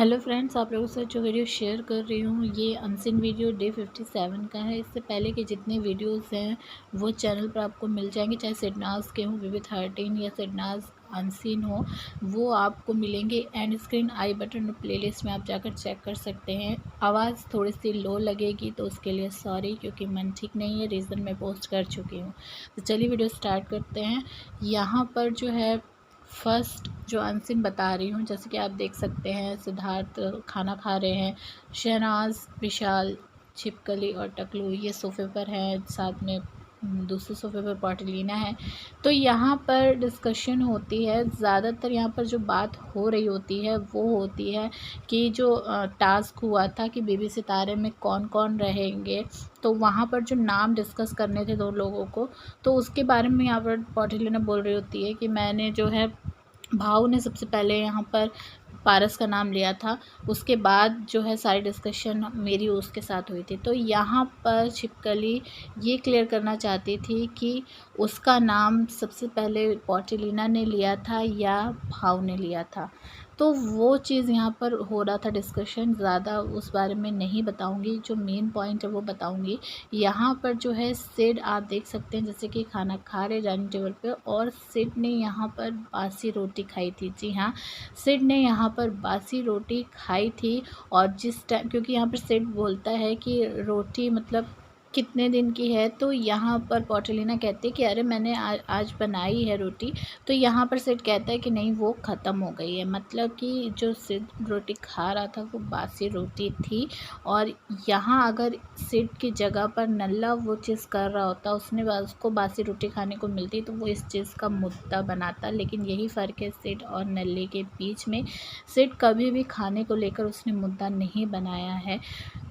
Hello friends, आप लोगों से जो वीडियो शेयर कर रही हूँ ये अनसीन वीडियो डे 57 का है। इससे पहले के जितने वीडियोस हैं वो चैनल पर आपको मिल जाएंगे, चाहे सिडनाज के हों, BB13 या सिडनाज अनसीन हो, वो आपको मिलेंगे। एंड स्क्रीन, आई बटन और प्लेलिस्ट में आप जाकर चेक कर सकते हैं। आवाज़ थोड़ी सी लो लगेगी तो उसके लिए सॉरी, क्योंकि मन ठीक नहीं है, रीज़न मैं पोस्ट कर चुकी हूँ। तो चलिए वीडियो स्टार्ट करते हैं। यहाँ पर जो है फर्स्ट जो अनसीन बता रही हूँ, जैसे कि आप देख सकते हैं सिद्धार्थ खाना खा रहे हैं, शहनाज, विशाल, छिपकली और टकलू ये सोफ़े पर हैं, साथ में दूसरे सोफ़े पर पॉटिलीना है। तो यहाँ पर डिस्कशन होती है, ज़्यादातर यहाँ पर जो बात हो रही होती है वो होती है कि जो टास्क हुआ था कि बेबी सितारे में कौन कौन रहेंगे, तो वहाँ पर जो नाम डिस्कस करने थे 2 लोगों को, तो उसके बारे में यहाँ पर पॉटिलीना बोल रही होती है कि मैंने जो है, भाव ने सबसे पहले यहाँ पर पारस का नाम लिया था, उसके बाद जो है सारी डिस्कशन मेरी उसके साथ हुई थी। तो यहाँ पर छिपकली ये क्लियर करना चाहती थी कि उसका नाम सबसे पहले पॉटिलीना ने लिया था या भाव ने लिया था। तो वो चीज़ यहाँ पर हो रहा था डिस्कशन, ज़्यादा उस बारे में नहीं बताऊँगी, जो मेन पॉइंट है वो बताऊँगी। यहाँ पर जो है सिड आप देख सकते हैं, जैसे कि खाना खा रहे डाइनिंग टेबल पे, और सिड ने यहाँ पर बासी रोटी खाई थी। जी हाँ, सिड ने यहाँ पर बासी रोटी खाई थी। और जिस टाइम, क्योंकि यहाँ पर सिड बोलता है कि रोटी मतलब कितने दिन की है, तो यहाँ पर पॉटिलीना कहती है कि अरे मैंने आज बनाई है रोटी। तो यहाँ पर सिड कहता है कि नहीं, वो ख़त्म हो गई है, मतलब कि जो सिड रोटी खा रहा था वो बासी रोटी थी। और यहाँ अगर सिड की जगह पर नल्ला वो चीज़ कर रहा होता, उसको बासी रोटी खाने को मिलती, तो वो इस चीज़ का मुद्दा बनाता। लेकिन यही फ़र्क है सिड और नल्ले के बीच में, सिड कभी भी खाने को लेकर उसने मुद्दा नहीं बनाया है।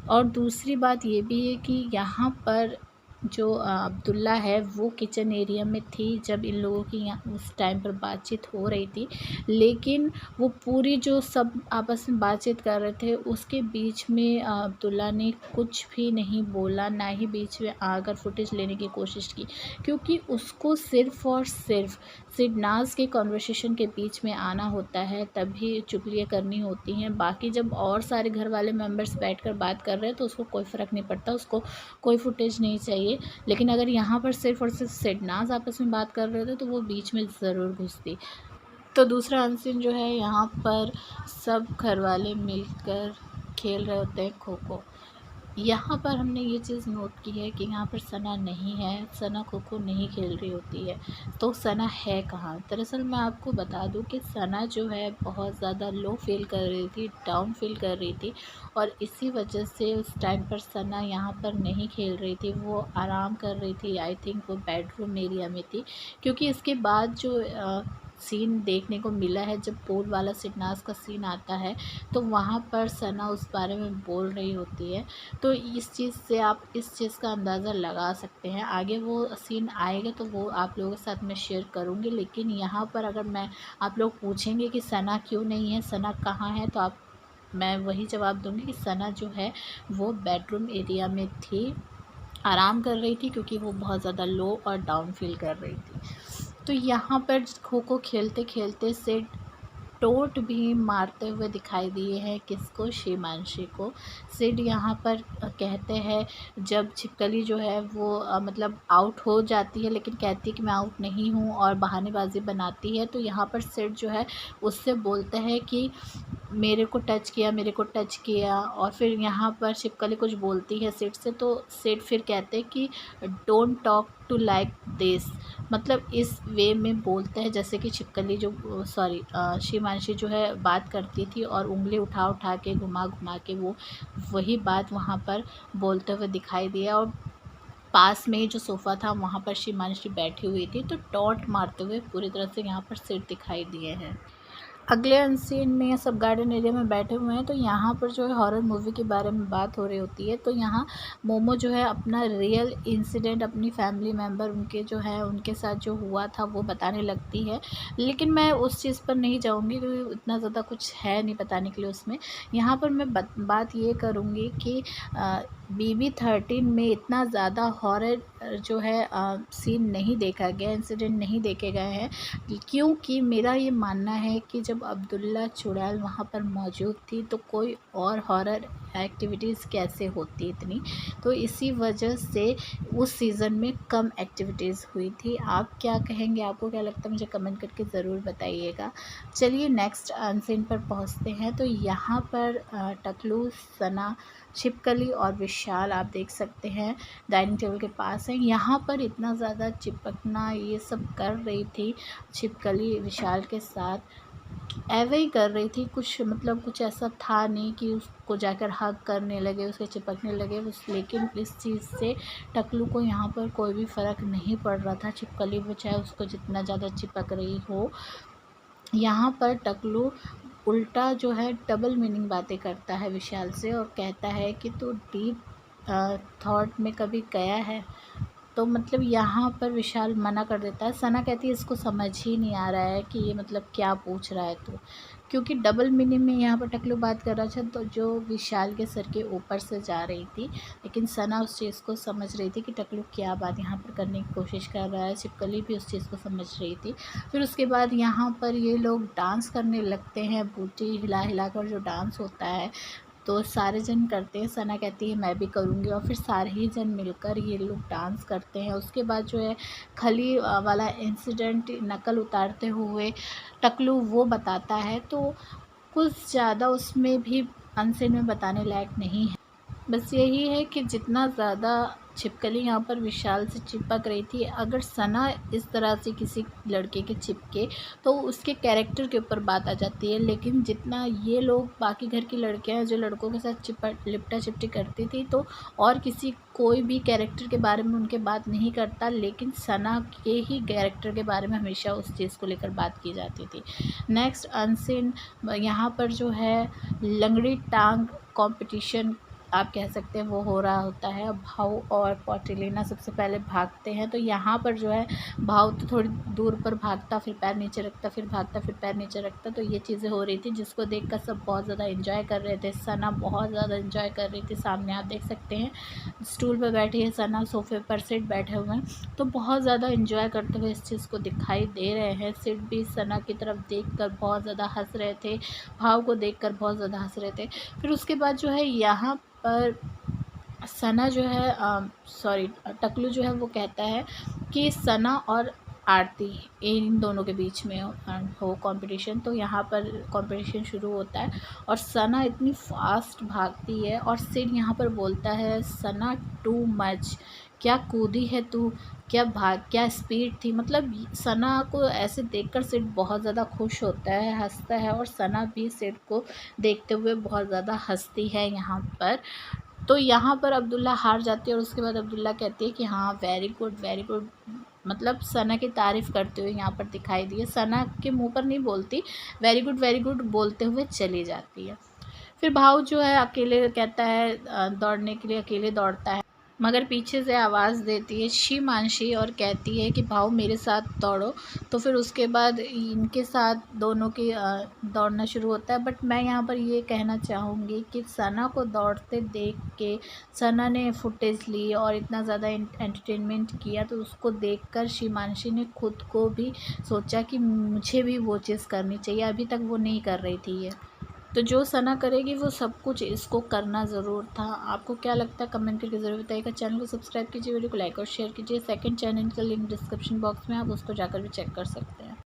और दूसरी बात ये भी है कि यहाँ पर जो अब्दुल्ला है वो किचन एरिया में थी जब इन लोगों की यहाँ उस टाइम पर बातचीत हो रही थी, लेकिन वो पूरी जो सब आपस में बातचीत कर रहे थे उसके बीच में अब्दुल्ला ने कुछ भी नहीं बोला, ना ही बीच में आकर फुटेज लेने की कोशिश की, क्योंकि उसको सिर्फ़ और सिर्फ सिडनाज के कॉन्वर्सेशन के बीच में आना होता है, तभी चुगलियाँ करनी होती हैं। बाकी जब और सारे घर वाले मेंबर्स बैठकर बात कर रहे हैं तो उसको कोई फ़र्क नहीं पड़ता, उसको कोई फुटेज नहीं चाहिए। लेकिन अगर यहाँ पर सिर्फ़ और सिर्फ सिडनाज आपस में बात कर रहे थे तो वो बीच में ज़रूर घुसती। तो दूसरा अनसीन जो है, यहाँ पर सब घर वाले मिलकर खेल रहे होते हैं खो खो। यहाँ पर हमने ये चीज़ नोट की है कि यहाँ पर सना नहीं है, सना खो खो नहीं खेल रही होती है। तो सना है कहाँ? दरअसल मैं आपको बता दूँ कि सना जो है बहुत ज़्यादा लो फील कर रही थी, डाउन फील कर रही थी, और इसी वजह से उस टाइम पर सना यहाँ पर नहीं खेल रही थी, वो आराम कर रही थी। आई थिंक वो बेडरूम एरिया में थी, क्योंकि इसके बाद जो सीन देखने को मिला है, जब पूल वाला सिडनाज का सीन आता है तो वहाँ पर सना उस बारे में बोल रही होती है। तो इस चीज़ से आप इस चीज़ का अंदाज़ा लगा सकते हैं। आगे वो सीन आएगा तो वो आप लोगों के साथ मैं शेयर करूँगी, लेकिन यहाँ पर अगर आप लोग पूछेंगे कि सना क्यों नहीं है, सना कहाँ है, तो मैं वही जवाब दूँगी कि सना जो है वो बेडरूम एरिया में थी, आराम कर रही थी, क्योंकि वो बहुत ज़्यादा लो और डाउन फील कर रही थी। तो यहाँ पर खो खो खेलते खेलते सिड टोंट भी मारते हुए दिखाई दिए हैं, किसको? शिमांशी को। सिड यहाँ पर कहते हैं, जब छिपकली जो है वो मतलब आउट हो जाती है लेकिन कहती है कि मैं आउट नहीं हूँ और बहानेबाजी बनाती है, तो यहाँ पर सिड जो है उससे बोलते हैं कि मेरे को टच किया, मेरे को टच किया। और फिर यहाँ पर छिपकली कुछ बोलती है सिड से, तो सिड फिर कहते हैं कि don't talk to like this, मतलब इस वे में बोलते हैं जैसे कि छिपकली जो शिमांशी जो है बात करती थी, और उंगली उठा उठा के घुमा घुमा के वो वही बात वहाँ पर बोलते हुए दिखाई दिया। और पास में ही जो सोफ़ा था वहाँ पर शिमांशी बैठी हुई थी, तो टॉन्ट मारते हुए पूरी तरह से यहाँ पर सिड दिखाई दिए हैं। अगले अनसीन में सब गार्डन एरिया में बैठे हुए हैं, तो यहाँ पर जो है हॉरर मूवी के बारे में बात हो रही होती है। तो यहाँ मोमो जो है अपना रियल इंसिडेंट, अपनी फैमिली मेम्बर उनके जो है उनके साथ जो हुआ था वो बताने लगती है, लेकिन मैं उस चीज़ पर नहीं जाऊँगी क्योंकि इतना ज़्यादा कुछ है नहीं बताने के लिए उसमें। यहाँ पर मैं बात ये करूँगी कि BB13 में इतना ज़्यादा हॉरर जो है सीन नहीं देखा गया, इंसिडेंट नहीं देखे गए हैं, क्योंकि मेरा ये मानना है कि जब अब्दुल्ला चुड़ैल वहाँ पर मौजूद थी तो कोई और हॉरर एक्टिविटीज़ कैसे होती इतनी, तो इसी वजह से उस सीज़न में कम एक्टिविटीज़ हुई थी। आप क्या कहेंगे, आपको क्या लगता है, मुझे कमेंट करके ज़रूर बताइएगा। चलिए नेक्स्ट अनसीन पर पहुंचते हैं। तो यहाँ पर टकलू, सना, छिपकली और विशाल आप देख सकते हैं डाइनिंग टेबल के पास है। यहाँ पर इतना ज़्यादा चिपकना ये सब कर रही थी छिपकली विशाल के साथ, ऐवे ही कर रही थी, कुछ मतलब कुछ ऐसा था नहीं कि उसको जाकर हग करने लगे, उसके चिपकने लगे उस, लेकिन इस चीज़ से टकलू को यहाँ पर कोई भी फ़र्क नहीं पड़ रहा था। छिपकली वो चाहे उसको जितना ज़्यादा चिपक रही हो, यहाँ पर टकलू उल्टा जो है डबल मीनिंग बातें करता है विशाल से और कहता है कि तू डीप थॉट में कभी गया है। तो मतलब यहाँ पर विशाल मना कर देता है। सना कहती है इसको समझ ही नहीं आ रहा है कि ये मतलब क्या पूछ रहा है तू, क्योंकि डबल मीनिंग में यहाँ पर टकलू बात कर रहा था तो जो विशाल के सर के ऊपर से जा रही थी, लेकिन सना उस चीज़ को समझ रही थी कि टकलू क्या बात यहाँ पर करने की कोशिश कर रहा है। छिपकली भी उस चीज़ को समझ रही थी। फिर उसके बाद यहाँ पर ये लोग डांस करने लगते हैं, बूटी हिला हिला कर जो डांस होता है तो सारे जन करते हैं। सना कहती है मैं भी करूँगी और फिर सारे ही जन मिलकर ये लोग डांस करते हैं। उसके बाद जो है खली वाला इंसिडेंट नकल उतारते हुए टकलू वो बताता है, तो कुछ ज़्यादा उसमें भी अनसीन में बताने लायक नहीं है। बस यही है कि जितना ज़्यादा छिपकली यहाँ पर विशाल से चिपक रही थी, अगर सना इस तरह से किसी लड़के के चिपके तो उसके कैरेक्टर के ऊपर बात आ जाती है, लेकिन जितना ये लोग बाकी घर की लड़कियां हैं जो लड़कों के साथ लिपटा चिपटी करती थी, तो और किसी कोई भी कैरेक्टर के बारे में उनके बात नहीं करता, लेकिन सना के ही कैरेक्टर के बारे में हमेशा उस चीज़ को लेकर बात की जाती थी। नेक्स्ट अनसीन यहाँ पर जो है लंगड़ी टांग कॉम्पिटिशन आप कह सकते हैं वो हो रहा होता है। भाव और पॉटिलिना सबसे पहले भागते हैं, तो यहाँ पर जो है भाव तो थोड़ी दूर पर भागता, फिर पैर नीचे रखता, फिर भागता, फिर पैर नीचे रखता, तो ये चीज़ें हो रही थी जिसको देखकर सब बहुत ज़्यादा एंजॉय कर रहे थे। सना बहुत ज़्यादा एंजॉय कर रही थी। सामने आप देख सकते हैं स्टूल पर बैठी है सना, सोफे पर सिड बैठे हुए हैं, तो बहुत ज़्यादा एंजॉय करते हुए इस चीज़ को दिखाई दे रहे हैं। सिड भी सना की तरफ देख बहुत ज़्यादा हंस रहे थे, भाव को देख बहुत ज़्यादा हंस रहे थे। फिर उसके बाद जो है यहाँ पर सना जो है टकलू जो है वो कहता है कि सना और आरती इन दोनों के बीच में हो कंपटीशन। तो यहाँ पर कंपटीशन शुरू होता है और सना इतनी फास्ट भागती है और सिड यहाँ पर बोलता है सना टू मच, क्या कूदी है तू, क्या स्पीड थी। मतलब सना को ऐसे देखकर सिड बहुत ज़्यादा खुश होता है, हंसता है, और सना भी सिड को देखते हुए बहुत ज़्यादा हंसती है यहाँ पर। तो यहाँ पर अब्दुल्ला हार जाती है और उसके बाद अब्दुल्ला कहती है कि हाँ वेरी गुड वेरी गुड, मतलब सना की तारीफ़ करते हुए यहाँ पर दिखाई दी है। सना के मुंह पर नहीं बोलती, वेरी गुड बोलते हुए चली जाती है। फिर भाव जो है अकेले कहता है दौड़ने के लिए, अकेले दौड़ता है, मगर पीछे से आवाज़ देती है शी मानशी और कहती है कि भाव मेरे साथ दौड़ो। तो फिर उसके बाद इनके साथ दोनों की दौड़ना शुरू होता है। बट मैं यहाँ पर ये कहना चाहूँगी कि सना को दौड़ते देख के सना ने फुटेज ली और इतना ज़्यादा एंटरटेनमेंट किया, तो उसको देखकर शिमांशी ने खुद को भी सोचा कि मुझे भी वो चीज़ करनी चाहिए, अभी तक वो नहीं कर रही थी ये, तो जो सना करेगी वो सब कुछ इसको करना ज़रूर था। आपको क्या लगता है कमेंट करके ज़रूर बताइएगा। चैनल को सब्सक्राइब कीजिए, वीडियो को लाइक और शेयर कीजिए। सेकंड चैनल का लिंक डिस्क्रिप्शन बॉक्स में, आप उसको जाकर भी चेक कर सकते हैं।